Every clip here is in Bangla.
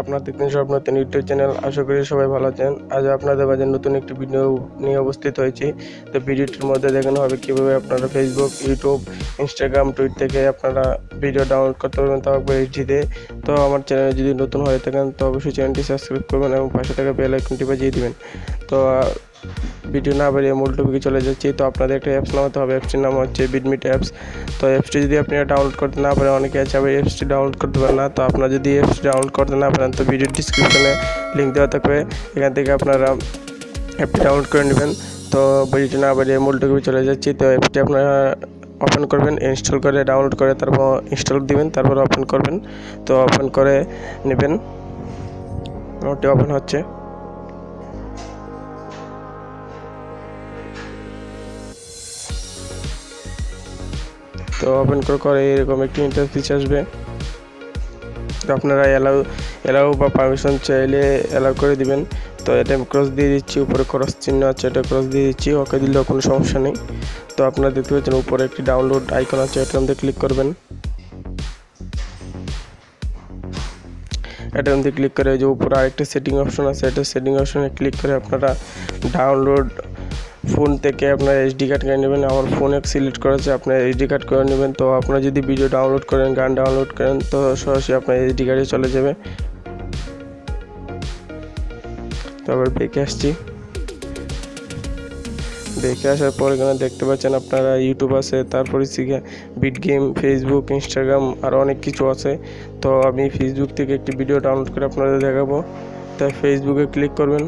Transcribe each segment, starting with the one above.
আপনার দেখতেন স্বপ্নতেন ইউটিউব চ্যানেল। আশা করি সবাই ভালো আছেন। আজ আপনাদের মাঝে নতুন একটি ভিডিও নিয়ে উপস্থিত হয়েছি। তো ভিডিওটির মধ্যে দেখানো হবে কীভাবে আপনারা ফেসবুক, ইউটিউব, ইনস্টাগ্রাম, টুইট থেকে আপনারা ভিডিও ডাউনলোড করতে পারবেন, তাও একবার এইচডিতে। তো আমার চ্যানেলে যদি নতুন হয়ে থাকেন তো অবশ্যই চ্যানেলটি সাবস্ক্রাইব করবেন এবং পাশে থাকা বেল আইকনটি বাজিয়ে দিবেন। তো ভিডিও না বাড়িয়ে মূল টপিকে চলে যাচ্ছি। তো আপনাদের একটা অ্যাপস নামাতে হবে। অ্যাপসটির নাম হচ্ছে ভিডমিট অ্যাপস। তো অ্যাপসটি যদি আপনি ডাউনলোড করতে না পারেন, অনেকে আছে আবার অ্যাপসটি ডাউনলোড করতে পারেন না। তো আপনারা যদি অ্যাপসটি ডাউনলোড করতে না পারেন তো ভিডিও ডিসক্রিপশনে লিঙ্ক দেওয়া থাকবে, এখান থেকে আপনারা অ্যাপটি ডাউনলোড করে নেবেন। তো ভিডিওটি না বাড়িয়ে মূল টপিকে চলে যাচ্ছি। তো অ্যাপটি আপনারা ওপেন করবেন, ইনস্টল করে ডাউনলোড করে তারপর ইনস্টল দিবেন, তারপর ওপেন করবেন। তো ওপেন করে নেবেন। ওটি ওপেন হচ্ছে। তো ওপেন করে এরকম একটি ইন্টারফেস আসবে। তো আপনারা এলাও বা পারমিশন চাইলে এলাও করে দিবেন। তো এটা আমি ক্রস দিয়ে দিচ্ছি, উপরে ক্রস চিহ্ন আছে, এটা ক্রস দিয়ে দিচ্ছি। ওকে দিলেও কোনো সমস্যা নেই। তো আপনারা দেখতে পাচ্ছেন উপরে একটি ডাউনলোড আইকন আছে, এটার মধ্যে ক্লিক করবেন। এটার মধ্যে ক্লিক করে যে উপরে আরেকটা সেটিং অপশন আছে, এটা সেটিং অপশনে ক্লিক করে আপনারা ডাউনলোড ফোন থেকে আপনার এইচডি কার্ড করে নেবেন। আমার ফোনে সিলেক্ট করেছে, আপনার এইচডি কার্ড করে নেবেন। তো আপনারা যদি ভিডিও ডাউনলোড করেন, গান ডাউনলোড করেন তো সরাসরি আপনার এইচডি কার্ডে চলে যাবে। তো আবার ব্যাকে আসছি। ব্যাকে আসার পর এখানে দেখতে পাচ্ছেন আপনারা ইউটিউব আছে, তারপরে বিট গেম, ফেসবুক, ইনস্টাগ্রাম আর অনেক কিছু আছে। তো আমি ফেসবুক থেকে একটি ভিডিও ডাউনলোড করে আপনাদের দেখাবো। তাই ফেসবুকে ক্লিক করবেন।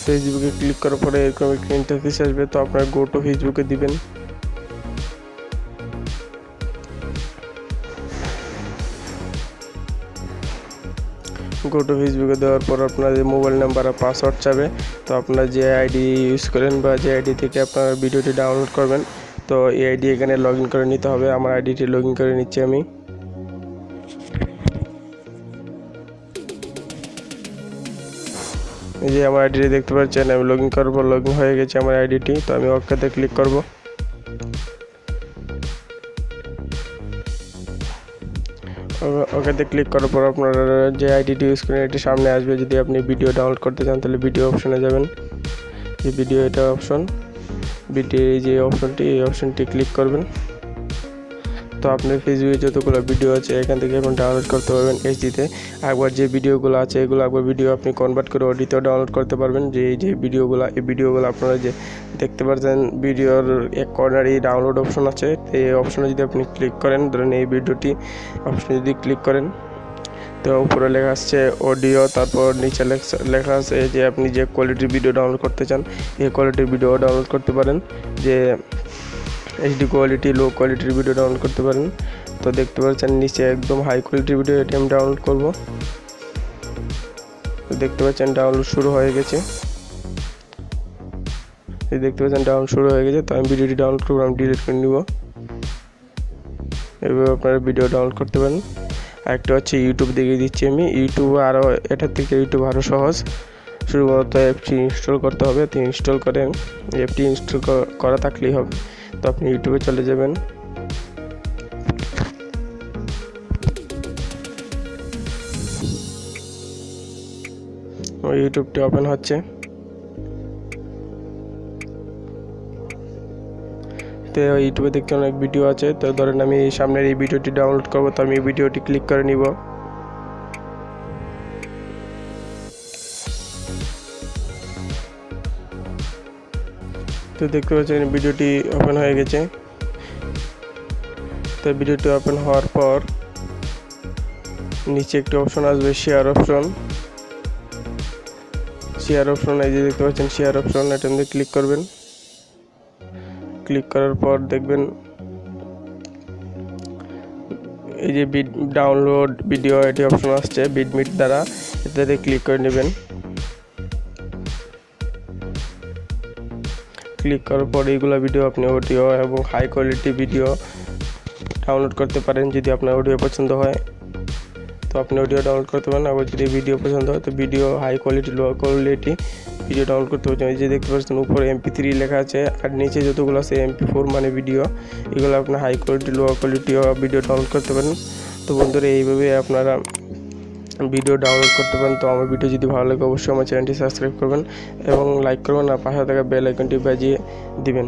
ফেসবুকে ক্লিক করার পরে এরকম একটা ইন্টারফেস আসবে। তো আপনারা গো টু ফেসবুকে দিবেন। গো টু ফেসবুকে দেওয়ার পর আপনাদের মোবাইল নাম্বার আর পাসওয়ার্ড চাবে। তো আপনারা যে আইডি ইউজ করেন বা যে আইডি থেকে আপনারা ভিডিওটি ডাউনলোড করবেন, তো এই আইডি এখানে লগ ইন করে নিতে হবে। আমার আইডিটি লগ ইন করে নিচ্ছি আমি। এই যে আমার আইডিটি দেখতে পাচ্ছেন, আমি লগ ইন করার পর লগ ইন হয়ে গেছে আমার আইডিটি। তো আমি ওকেতে ক্লিক করব। ওকেতে ক্লিক করার পর আপনারা যে আইডিটি ইউজ করেন এটি সামনে আসবে। যদি আপনি ভিডিও ডাউনলোড করতে চান তাহলে ভিডিও অপশনে যাবেন। এই ভিডিও এটা অপশন, ভিডিও এই যে অপশনটি, এই অপশনটি ক্লিক করবেন। তো আপনার ফেসবুকে যতগুলো ভিডিও আছে এখান থেকে এখন ডাউনলোড করতে পারবেন এইচডিতে। একবার যে ভিডিওগুলো আছে এগুলো একবার ভিডিও আপনি কনভার্ট করে অডিতেও ডাউনলোড করতে পারবেন। যে এই যে ভিডিওগুলো, এই ভিডিওগুলো আপনারা যে দেখতে পাচ্ছেন ভিডিওর এক কর্নারে ডাউনলোড অপশন আছে। এই অপশনে যদি আপনি ক্লিক করেন, ধরেন এই ভিডিওটি অপশনে যদি ক্লিক করেন তো উপরে লেখা আসছে অডিও, তারপর নিচে লেখা আছে যে আপনি যে কোয়ালিটির ভিডিও ডাউনলোড করতে চান এই কোয়ালিটির ভিডিও ডাউনলোড করতে পারেন। যে এইচডি কোয়ালিটি, লো কোয়ালিটির ভিডিও ডাউনলোড করতে পারেন। তো দেখতে পাচ্ছেন নিচে একদম হাই কোয়ালিটির ভিডিও এটি আমি ডাউনলোড করব। তো দেখতে পাচ্ছেন ডাউনলোড শুরু হয়ে গেছে। দেখতে পাচ্ছেন ডাউনলোড শুরু হয়ে গেছে। তো আমি ভিডিওটি ডাউনলোড করবো, আমি ডিলিট করে নিব। এভাবে আপনারা ভিডিও ডাউনলোড করতে পারেন। আরেকটা হচ্ছে ইউটিউব দেখিয়ে দিচ্ছি আমি। ইউটিউব আরও এটার থেকে ইউটিউব আরও সহজ। শুধুমাত্র অ্যাপটি ইনস্টল করতে হবে। তো ইনস্টল করেন, অ্যাপটি ইনস্টল করা থাকলেই হবে। তো আপনি ইউটিউবে চলে যাবেন। ইউটিউবটি ওপেন হচ্ছে। তো ইউটিউবে দেখতে অনেক ভিডিও আছে। তো ধরেন আমি সামনের এই ভিডিওটি ডাউনলোড করব, তো আমি এই ভিডিওটি ক্লিক করে নিব। তো দেখতে পাচ্ছেন ভিডিওটি ওপেন হয়ে গেছে। তো ভিডিওটি ওপেন হওয়ার পর নিচে একটি অপশন আসবে, শেয়ার অপশন। শেয়ার অপশন, এই যে দেখতে পাচ্ছেন শেয়ার অপশন, এটার মধ্যে ক্লিক করবেন। ক্লিক করার পর দেখবেন এই যে ডাউনলোড ভিডিও এটি অপশন আসছে ভিডমিট দ্বারা, এটাতে ক্লিক করে নেবেন। ক্লিক করার পর এইগুলো ভিডিও আপনি অডিও এবং হাই কোয়ালিটি ভিডিও ডাউনলোড করতে পারেন। যদি আপনার অডিও পছন্দ হয় তো আপনি অডিও ডাউনলোড করতে পারেন। আবার যদি ভিডিও পছন্দ হয় তো video high quality, low quality video download করতে পারছেন। এই যে দেখতে পাচ্ছেন উপরে MP3 লেখা আছে, আর নিচে যতগুলো আছে MP4 মানে ভিডিও, এগুলো আপনার high quality low quality video download করতে পারেন। তো বন্ধুরা এইভাবে আপনারা ভিডিও ডাউনলোড করতে পারেন। তো আমার ভিডিও যদি ভালো লাগে অবশ্যই আমার চ্যানেলটি সাবস্ক্রাইব করবেন এবং লাইক করবেন, আর পাশে থাকা বেল আইকনটি বাজিয়ে দিবেন।